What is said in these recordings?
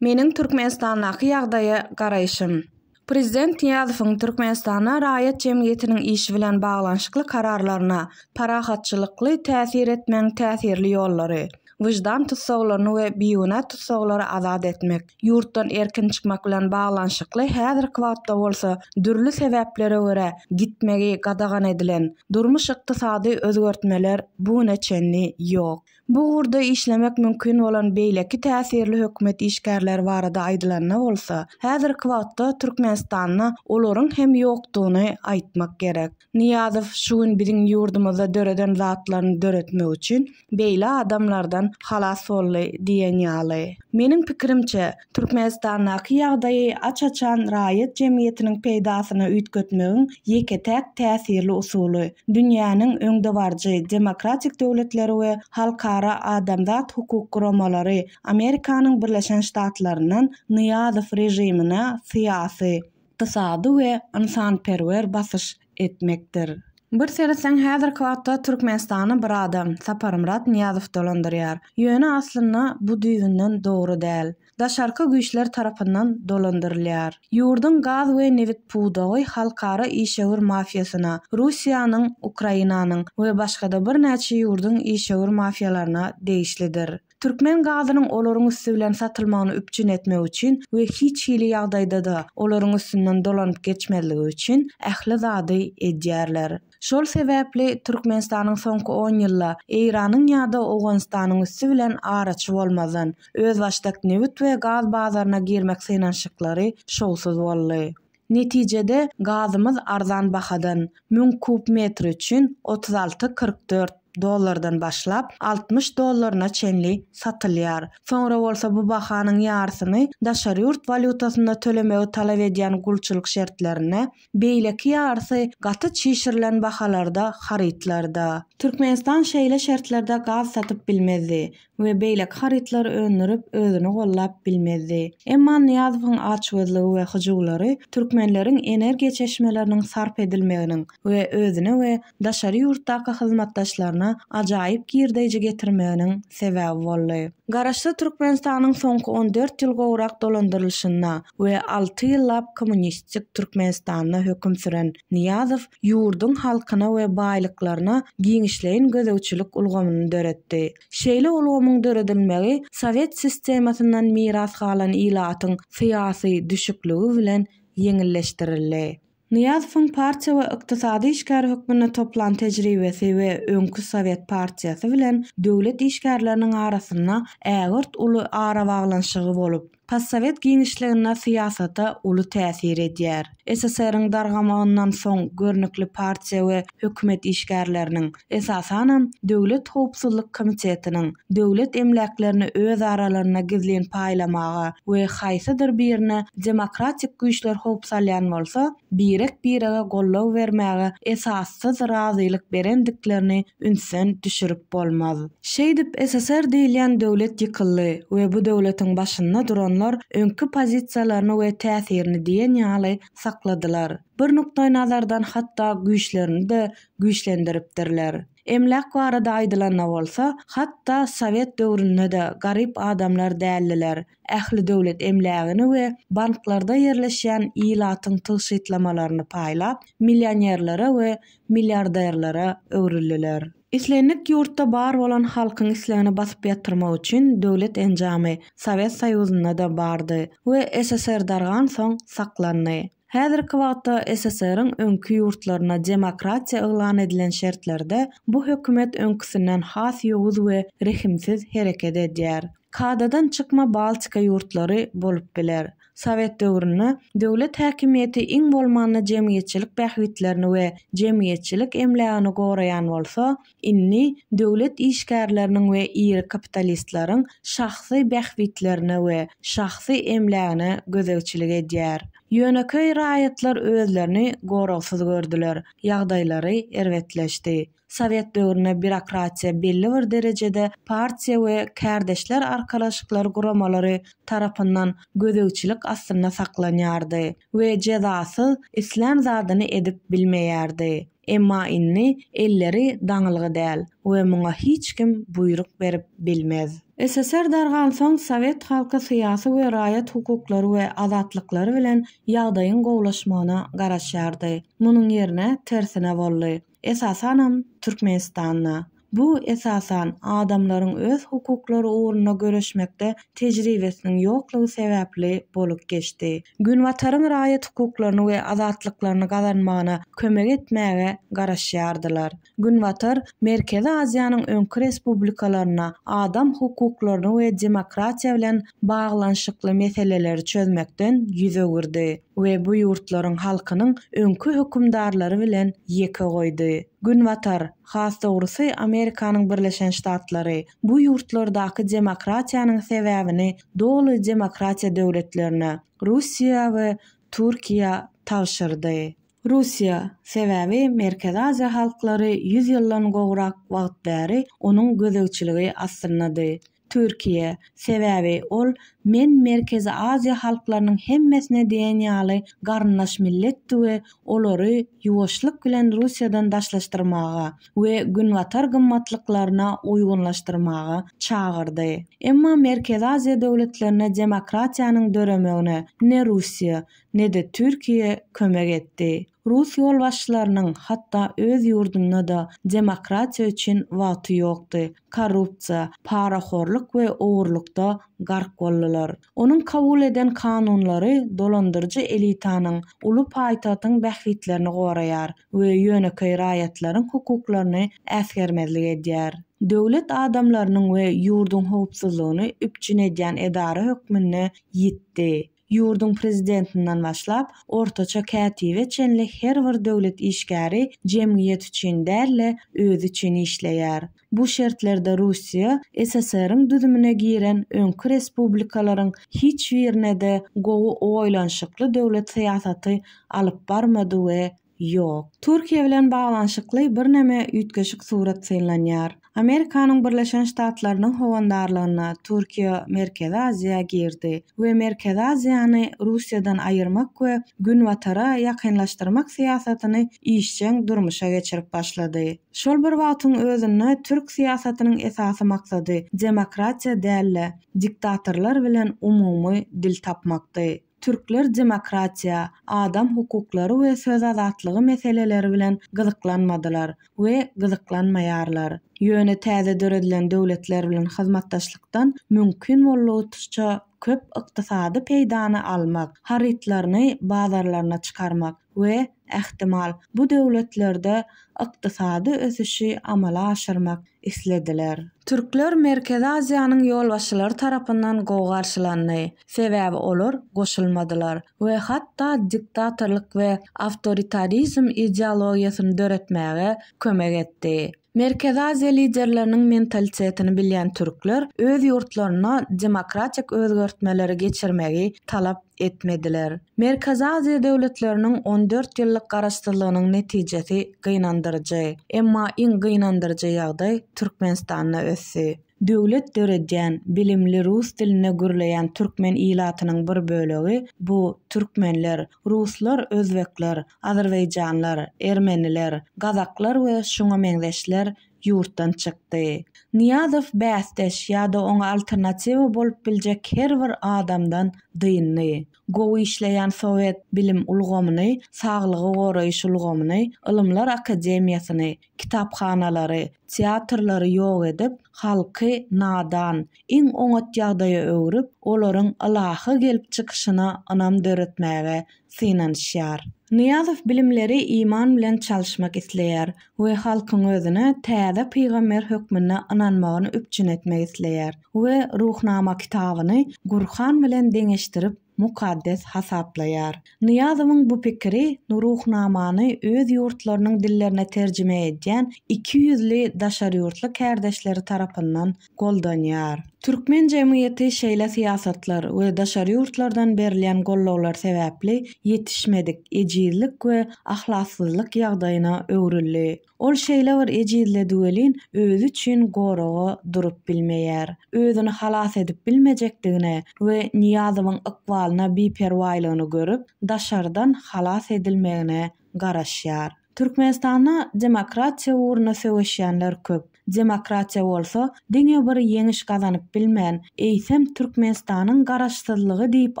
Meniň Türkmenistanaky ýagdaýa garaýşym. Prezident Niýazowyň Türkmenistana raýat jemgyýetiniň işi bilen baglanşykly kararlaryna parahatçylykly täsir etmeň täsirli ýollary, wyjdan tutsaglaryny we biýuna tutsaglary azad etmek, ýurtdan erkin çykmak bilen baglanşykly häzirki wagtda bolsa dürli sebäplere görä gitmegi gadagan edilen durmuş ykdysady özgertmeler bu neçenli ýok. Bu gurda işlemek mümkin bolan beýleki täsirli hökümet işgärleri barada aýdylanyna bolsa, häzirki wagtda Türkmenistanyna olaryň hem ýokdugyny aýtmak gerek. Niýazow şu gün biziň ýurdumyzda döreden zatlaryny döretmek üçin beýle adamlardan halas boldy diýen ýaly. Meniň pikirimçe, Türkmenistanaky ýagdaýy aç-açan raýat jemgyýetiniň peýdasyna üýtgetmegiň ýeke-täk täsirli usuly, dünýäniň öňde barjy demokratik döwletleri we halkara adamzat hukuk guramalary Amerikanyň Birleşen Ştatlarynyň Niýazow rejimine syýasy, ykdysady we ynsanperwer basyş etmekdir. Bir sersen häzirki wagtda Türkmenistany bir adam, Saparmurat Niýazow dolandyrýar. Ýöne aslynda bu düýünden dogry däl. Daşarky güýçler tarapyndan dolandyrylýar. Ýurdun gaz we newit puwdagy halkara işäwür mafiýasyna, Russiýanyň, Ukrainanyň we başga-da bir näçe ýurdun işäwür mafiýalaryna degişlidir. Türkmen gazynyň olaryň üstü bilen satylmagyny üpçün etmek üçin we hiç hili ýagdaýda da olaryň üstünden dolanyp geçmezligi üçin ähli zady edýärler. Şol sebäpli Türkmenistanyň soňky 10 ýylda Eýranyň ýa-da Owganistanyň üstü bilen araçy bolmazan öz başdak newit we gaz bazaryna girmek synanşyklary şowsuz boldy. Netijede gazymyz arzan bahadan 1000 kub metr üçin 36-44 dollardan başlap $60 çenli satylýar. Soňra bolsa bu bahanyň ýarsyny daşary ýurt valutasynda tölemegi talap edýän gulçylyk şertlerine beýleki ýarsy gaty çişirilen bahalarda harytlarda. Türkmenistan şeýle şertlerde gaz satyp bilmezdi we beýleki harytlar öňürüp özüni gollap bilmezdi. Emma Niýazowyň açgözligi we hyjulary türkmenleriň energiýa çeşmeleriniň sarp edilmeginiň we özüne we daşary ýurtdaky hyzmatdaşlaryna ajaýyp girdeýje getirmeginiň sebäbi boldy. Garaşda Türkmenistanyň soňky 14 ýyl gowrak dolandyrylşyna we 6 ýyllap kommunistik Türkmenistanyna höküm süren Niýazow ýurdun halkyna we baýlyklaryna giňişleýin gözegçilik ulgamyny döretdi. Şeýle ulgamyň döredilmegi Sowet sistemasyndan miras galan ilatyň syýasy düşükligi bilen ýeňilleşdirildi. Niýazowyň partiýa we ykdysady işgär hökmüne toplan tejribesi we öňkü Sowet partiýasy bilen döwlet işgärleriniň arasynda ägirt uly ara baglanşygy bolup, Passowet giňişligine syýasata uly täsir edýär. SSR-iň dargamagyndan soň görnükli partiýa we hökümet işgärleriniň, esasanam Döwlet Howpsuzlyk Komitetiniň döwlet emläklerini öz aralaryna gizlen paýlamaga we haýsydyr birine demokratik güýçler howp salýan bolsa, birek birege gollaw bermäge esassyz razylyk berendiklerini ünsen düşürüp bolmaz. Şeýdip SSR diýilen döwlet ýykyldy we bu döwletiň başynda duran öňkü pozisiýalaryny we täsirini diýen ýaly sakladylar. Bir nukta nazardan hatda güýçlerini de güýçlendiripdirler. Emlak barada aýdylanyna bolsa, hatda Sowet döwründe de garyp adamlar däldiler. Ähli döwlet emlägini we banklarda ýerleşýän ilatyň tyşytlamalaryny paýlap, millionerlere we milliarderlere öwrüldiler. İslenlik ýurtda bar bolan halkyň islegini basyp ýatyrmak üçin döwlet enjamy Sowet Soýuzyna da bardy we SSR dargan soň saklandy. Häzirki wagtda SSR-iň öňkü ýurtlaryna demokratiýa yglan edilen şertlerde bu hökümet öňküsinden has ýowuz we rehimsiz hereket edýär. Kadadan çykma Baltika ýurtlary bolup biler. Sowet döwründe döwlet häkimiýeti iň bolmanyny jemgyýetçilik bähwitlerini we jemgyýetçilik emlägini goraýan bolsa, inni döwlet işgärleriniň we iri kapitalistleriň şahsy bähwitlerini we şahsy emlägini gözegçilik edýär. Ýöneköy raýatlar özlerini gorawsyz gördüler, ýagdaýlary erwetleşdi. Sowet döwrüne bürokratiýa belli bir derejede partiýa we kärdeşler arkalaşyklar guramalary tarapyndan gözegçilik astyna saklanýardy we jezasyz islam zadyny edip bilmeýärdi. Emma inni elleri daňylygy däl we muňa hiç kim buyruk berip bilmez. SSR dargan soň Sowet halky syýasy we raýat hukuklary we azatlyklary bilen ýagdaýyň gowlaşmagyna garaşýardy. Munyň ýerine tersine boldy. Esasanam Türkmenistanyna. Bu esasan adamlaryň öz hukuklary uğruna görüşmekde tejribesiniň ýoklugy sebäpli bolup geçdi. Günwataryň raýat hukuklaryny we azatlyklaryny gazanmagyna kömek etmäge garaşýardylar. Günwatar Merkezi Aziýanyň öňkü respublikalaryna adam hukuklaryny we demokratiýa bilen baglanşykly meseleleri çözmekden ýüze girdi we bu ýurtlaryň halkynyň öňkü hökümdarlary bilen ýeke goýdy. Günwatar, has dogrusy Amerikanyň Birleşen Ştatlary bu ýurtlardaky demokratiýanyň sebäbini doly demokratiýa döwletlerine Russiýa we Türkiýa tapşyrdy. Russiýa sebäbi Merkezi Aziýa halklary 100 ýyldan gowrak wagt bäri onuň gözegçiligi astyrnady. Türkiýe sebäbi ol men Merkezi Aziýa halklarynyň hemmesine diýen ýaly garyndaş milletdi we olary ýuwaşlyk bilen Russiýadan daşlaşdyrmaga we günwatar gymmatlyklaryna uýgunlaşdyrmaga çagyrdy. Emma Merkezi Aziýa döwletlerine demokratiýanyň döremegine ne Russiýa ne de Türkiýe kömek etdi. Rus ýolbaşçylarynyň hatda öz ýurdunda da demokratiýa üçin wagty ýokdy. Korrupsiýa, paraxorluk we ogrlukda gark boldylar. Onuň kabul eden kanunlary dolandyrjy elitanyň uly paýtatyň bähwitlerini goraýar we ýönekay raýatlaryň hukuklaryny äsgermezlik edýär. Döwlet adamlarynyň we ýurdun howpsuzlygyny üpçün edýän edara hökmüne ýitdi. Ýurdun prezidentinden başlap ortaça kätibe çenli her bir döwlet işgäri jemgyýet üçin dälle özü üçin işleýär. Bu şertlerde Russiýa SSR-iň düzümine giren öňkü respublikalaryň hiç birine de gowy oýlanşykly döwlet syýasaty alyp barmady we ýok. Türkiýe bilen baglanşykly bir näme üýtgeşik surat synlanýar. Amerikanyň Birleşen Ştatlarynyň howandarlygyna Türkiýe Merkezi Aziýa girdi we Merkezi Aziýany Russiýadan aýyrmak we günwatara ýakynlaşdyrmak syýasatyny işçiň durmuşa geçirip başlady. Şol bir wagtyň özünde Türk syýasatynyň esasy maksady demokratiýa däl, diktatorlar bilen umumy dil tapmakdy. Türkler demokratiýa, adam hukuklary we söz azatlygy meseleleri bilen gyzyklanmadylar we gyzyklanmaýarlar. Ýöne täze döredilen döwletler bilen hyzmatdaşlykdan mümkin bolýarça köp ykdysady peýdany almak, haritlaryny bazarlaryna çykarmak we ähtimal bu döwletlerde ykdysady ösüşi amala aşyrmak islediler. Türkler Merkezi Aziýanyň ýolbaşçylary tarapyndan gowy garşylandy. Sebäbi olar goşulmadylar we hatda diktatorlyk we awtoritarizm ideologiýasyny döretmäge kömek etdi. Merkezi Aziýa liderleriniň mentalitetini bilýän türkler öz ýurtlaryna demokratik özgertmeleri geçirmegi talap etmediler. Merkezi Aziýa döwletleriniň 14 ýyllyk garaşdyrlygynyň netijesi gynandyrjy. Emma iň gynandyrjy ýagdaý Türkmenistanda ösdi. Döwlet döredýän, bilimli rus diline gürleýän türkmen ilatynyň bir bölegi bu türkmenler, ruslar, özbekler, azerbaýjanlar, ermeniler, gazaklar we şoňa meňzeşler ýurtdan çykdy. Niýazow bästeş ýa-da oňa alternatiwa bolup biljek her bir adamdan dynny. Gowy işleýän Sowet bilim ulgamyny, saglygy goraýyş ulgamyny, Ilymlar Akademiýasyny, kitaphanalary, teatrlary ýok edip, halky nadan, iň oňat ýagdaýa öwrüp, olaryň alahy gelip çykyşyna anam döretmäge synanýar. Niýazow bilimleri iman bilen çalışmak isleýär we halkyň özüne täze pygamber hökmüne inanmagyny üpçün etmek isleýär we Ruhnama kitabyny Gurhan bilen deňeşdirip mukaddes hasaplaýar. Niýazowyň bu pikiri Ruhnamany öz ýurtlarynyň dillerine terjime edýän 200li daşar ýurtly kärdeşleri tarapyndan goldanýar. Türkmen jemgyýeti şeýle syýasatlar we daşar ýurtlardan berilýän gollawlar sebäpli ýetişmedik, ejizlik we ahlaksyzlyk ýagdaýyna öwrüldi. Ol şeýle bir ejizledi welin özü üçin goraga durup bilmeýär. Özüni halas edip bilmejekdigine we Niýazowyň ykbalyna biperwaýlygyny görüp daşardan halas edilmegine garaşýar. Türkmenistanda demokratiýa uğruna söwüşýänler köp. demokratiya bolsa diňe bir ýeňiş gazanyp bilmän eýsem Türkmenistanyň garaşsyzlygy diýip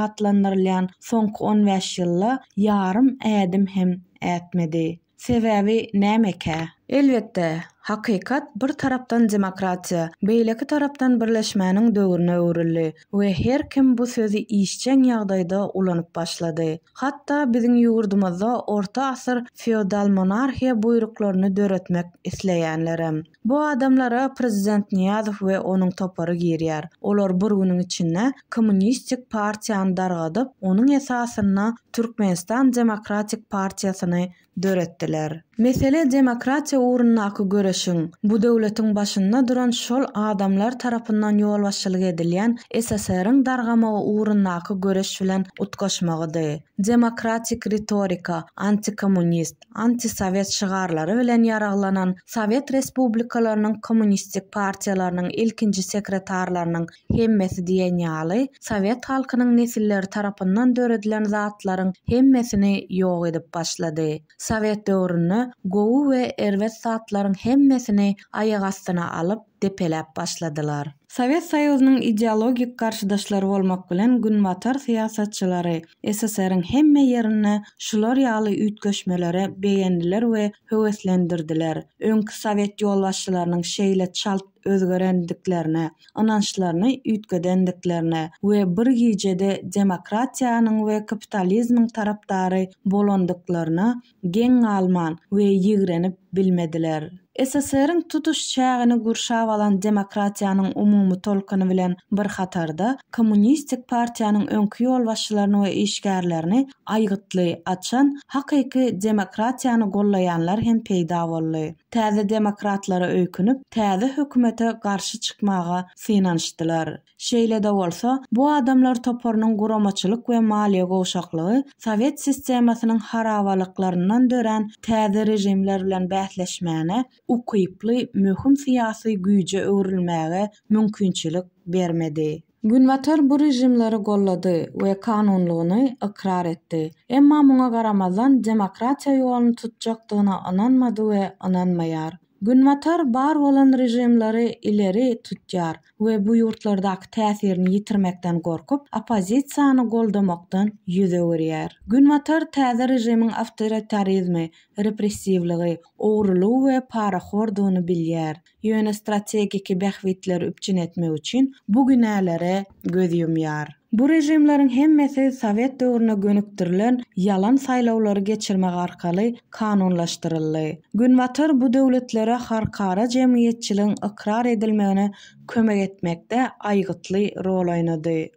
atlandyrylýan soňky 15 ýylda ýarym ädim hem ätmedi. Sebäbi nämeke? Elbetde, hakykat bir tarapdan demokratiya, beýleki tarapdan birleşmäniň döwrüne öwrildi we her kim bu sözi işçen ýagdaýda ulanyp başlady. Hatda biziň ýurdumyzda orta asyr feodal monarhiýa buýruklaryny döretmek isleýänlerim. Bu adamlara prezident Niýazow we onuň topary girýär. Olar bir güniň içinde kommunistik partiýany dargadyp, onuň esasyna Türkmenistan Demokratik Partiýasyny döretdiler. Mesele demokratiya uğrundaky göreşiň. Bu döwletiň başynda duran şol adamlar tarapyndan ýol başçylyk edilýän SSR-iň dargamagy uğrundaky göreş bilen utgaşmagydy. Demokratik retorika, antikommunist, antisovet şygarlary bilen ýaraglanan Sowet respublikalarynyň kommunistik partiýalarynyň ilkinji sekretarlarynyň hemmesi diýen ýaly Sowet halkynyň nesilleri tarapyndan döredilen zatlaryň hemmesini ýok edip başlady. Sowet döwründe gowy we erwet zatlaryň hemmesini aýak astyna alyp depeläp başladylar. Sowet Soýuzynyň ideologik garşydaşlary bolmak bilen günbatar siýasatçylary SSR-iň hemme ýerine şular ýaly ütgeşmelere beýendiler we höweslendirdiler. Öňkü Sowet ýolbaşçylarynyň şeýle çalt özgerendiklerine, anançlaryny ütgedendiklerine we bir gijede demokratiýanyň we kapitalizmiň tarapdary bolandyklaryna geň alman we ýigrenip bilmediler. SSR-iň tutuş çägini gurşap alan demokratiýanyň umumy tolkuny bilen bir hatarda kommunistik partiýanyň öňkü ýolbaşçylaryny we işgärlerini aýgytly açan hakyky demokratiýany gollaýanlar hem peýda boldy. Täze demokratlara öýkünip, täze hökümete garşy çykmaga synanyşdylar. Şeýle de bolsa, bu adamlar toparynyň guramaçylyk we maliýe gowşaklygy Sowet sistemasynyň harabalyklaryndan dören täze rejimler bilen bäsleşmäne ukyply möhüm syýasy güýje öwrilmäge mümkinçilik bermedi. Günbatar bu rejimleri gollady we kanunlugyny ikrar etdi. Emma muňa garamazdan demokratiýa ýoluny tutjakdygyna inanmady we inanmaýar. Günbatar bar bolan rejimleri ileri tutýar we bu ýurtlardaky täsirini ýitirmekden gorkup, opozisiýany goldamakdan ýüze görýär. Günbatar täze rejimiň awtoritarizmi, repressivligi, ogrulygy we paraxordygyny bilýär. Ýöne strategiki bähwitleri üpçün etmek üçin bu günälere göz ýumýar. Bu rejimleriň hemmesi Sowet döwrüne gönüktirilen yalan saýlawlary geçirmek arkaly kanunlaşdyryldy. Günbatar bu döwletlere harkara jemgyýetçiligiň ikrar edilmegine kömek etmekde aýgytly rol oýnady.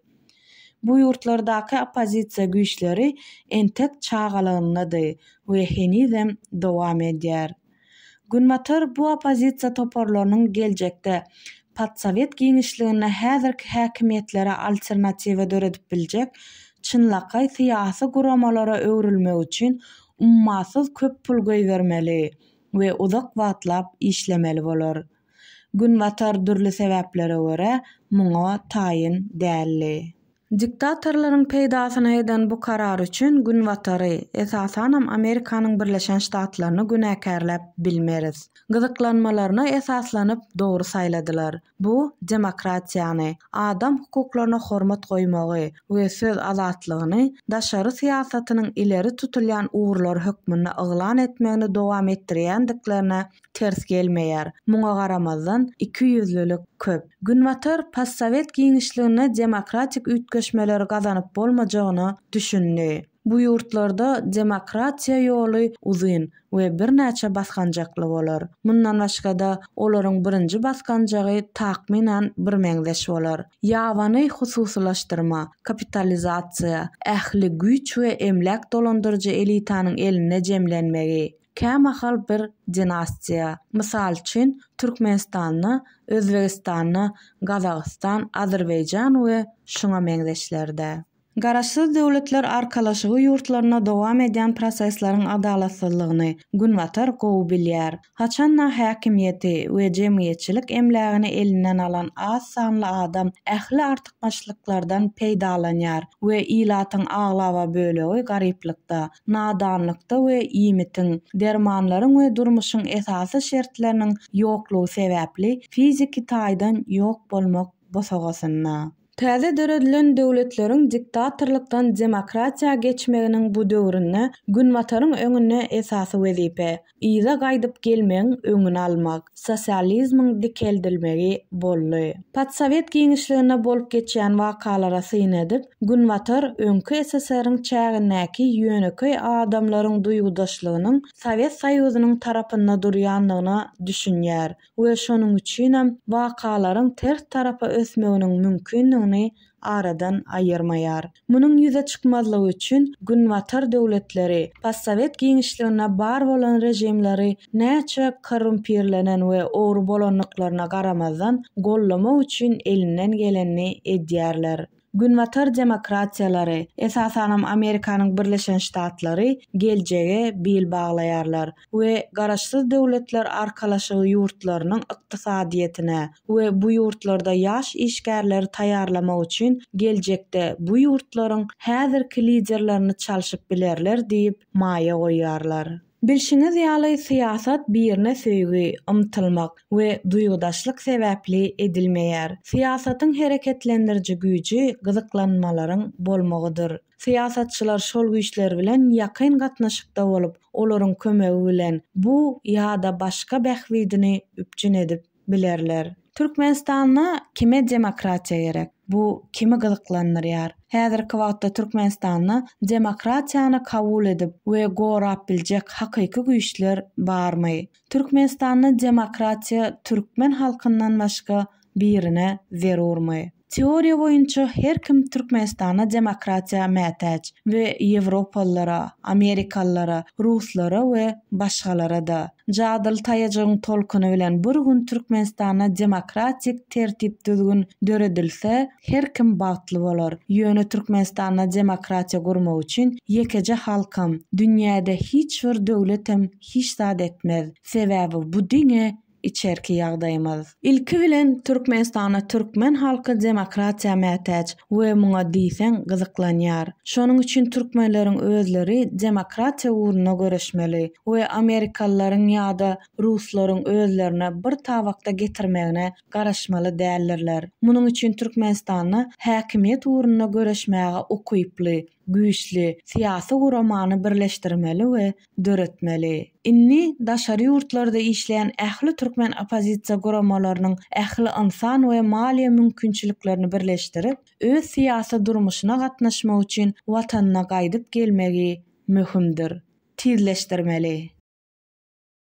Bu ýurtlardaky opozisiýa güýçleri entek çağalyndy we henizem dowam edýär. Günbatar bu opozisiýa toparlarynyň geljekde Patsowet giňişligine häzirki häkimiýetlere alternatiwa döredip biljek çynlakay syýasy guramalara öwrilmek üçin ummasyz köp pul goýbermeli we uzak wagtlap işlemeli bolar. Günbatar dürli sebäplere görä muňa taýin däldi. Diktatorlaryň peýdasyna eden bu karar üçin Günbatary esasanam Amerikanyň Birleşen Ştatlaryny günäkärläp bilmeriz. Gyzyklanmalaryna esaslanyp dogry saýladylar. Bu demokratiýany, adam hukuklaryna hormat goýmagy we söz azatlygyny daşary siýasatynyň ileri tutulýan uğurlar hökmüni yglan etmegini dowam etdirýändiklerine ters gelmeýär. Muňa garamazdan iki ýüzlülük köp. Günbatar Passowet giňişligine demokratik ütgeşmeleri gazanyp bolmajagyny düşündi. Bu ýurtlarda demokratiýa ýoly uzun we bir näçe baskanjakly bolar. Mundan başga da olaryň birinji baskanjagy takminan bir meňdeş bolar. Ýawany hususylaşdyrma, kapitalizasiýa, ähli güýç we emlak dolandyrjy elitanyň eline jemlenmegi, kämahal bir dinastiýa. Mysal üçin Türkmenistany, Özbegistany, Gazagystan, Azerbaýjan we şuňa meňdeşlerde. Garaşsyz döwletler arkalaşygy ýurtlaryna dowam edýän proseslaryň adalatsyzlygyny günwatar gowy bilýär. Haçanna häkimiýeti we jemgyýetçilik emlägini elinden alan az sanly adam ähli artykmaçlyklardan peýdalanýar we ilatyň aglawa bölegi garyplykda, nadanlykda we iýmitiň, dermanlaryň we durmuşyň esasy şertleriniň ýoklugy sebäpli fiziki taýdan ýok bolmak bosagasyna. Täze döredilen döwletleriň diktatorlukdan demokratiýa geçmeginiň bu döwründe günwataryň öňüne esasy wezipe, ýyza gaýdyp gelmegiň öňüni almak, sosializmiň dikeldilmegi boldy. Patsowet giňişligine bolup geçýän wakalara syn edip, günwatar öňkü SSR-iň çägindäki ýöneköy adamlaryň duýgudaşlygynyň Sowet Soýuzynyň tarapynda durýanlygyna düşünýär we şonuň üçin hem wakalaryň ters tarapa ösmeginiň mümkinligini aradan aýyrmaýar. Munyň ýüze çykmazlygy üçin günwatar döwletleri Patsowet giňişligine bar bolan rejimleri näçe korrumpirlenen we ogry bolanlyklaryna garamazdan gollamak üçin elinden geleni edýärler. Günwatar demokratiýalary, esasanam Amerikanyň Birleşen Ştatlary geljege bil baglaýarlar we garaşsyz döwletler arkalaşygy ýurtlarynyň ykdysadyetine we bu ýurtlarda ýaş işgärleri taýýarlamak üçin geljekde bu ýurtlaryň häzirki liderlerini çalyşyp bilerler diýip maýa goýýarlar. Bilşiňiz ýaly siýasat birine söýgi, ymtylmak we duýgudaşlyk sebäpli edilmeýär. Siýasatyň hereketlendiriji güýji gyzyklanmalaryň bolmagydyr. Siýasatçylar şol güýçler bilen ýakyn gatnaşykda bolup, olaryň kömegi bilen bu ýa-da başga bähwidini üpjün edip bilerler. Türkmenistanda kime demokratiýa gerek? Bu kimi gyzyklandyrýar? Häzirki wagtda Türkmenistanda demokratiýany kabul edip we gorap biljek hakyky güýçler barmy? Türkmenistanda demokratiýa türkmen halkyndan başga birine zerurmy? Teoriýa boýunça her kim Türkmenistana demokratiýa mätäç we Ýewropalylara, Amerikalylara, Ruslara we başgalara da jadyl taýajagyň tolkuny bilen bir gün Türkmenistana demokratik tertip düzgün döredilse her kim bagtly bolar. Ýöne Türkmenistana demokratiýa gurmak üçin ýekeje halkam, dünýäde hiç bir döwletem hiç zat etmez. Sebäbi bu diňe içerki ýagdaýymyz. Ilki bilen Türkmenistana türkmen halky demokratiýa mätäç we muňa diýsen gyzyklanýar. Şonuň üçin türkmenleriň özleri demokratiýa uğruna göreşmeli we Amerikalılaryň ýa-da Ruslaryň özlerine bir tabakda getirmegine garaşmaly däldirler. Munyň üçin Türkmenistany häkimiýet uğruna göreşmäge okuýply, güýçli siýasy guramany birleşdirmeli we döretmeli. Inni daşary ýurtlarda işleýän ähli türkmen opozisiýa guramalarynyň ähli insan we maliýe mümkinçiliklerini birleşdirip, öz siýasy durmuşyna gatnaşmak üçin watanyna gaýdyp gelmegi möhümdir. Tizleşdirmeli.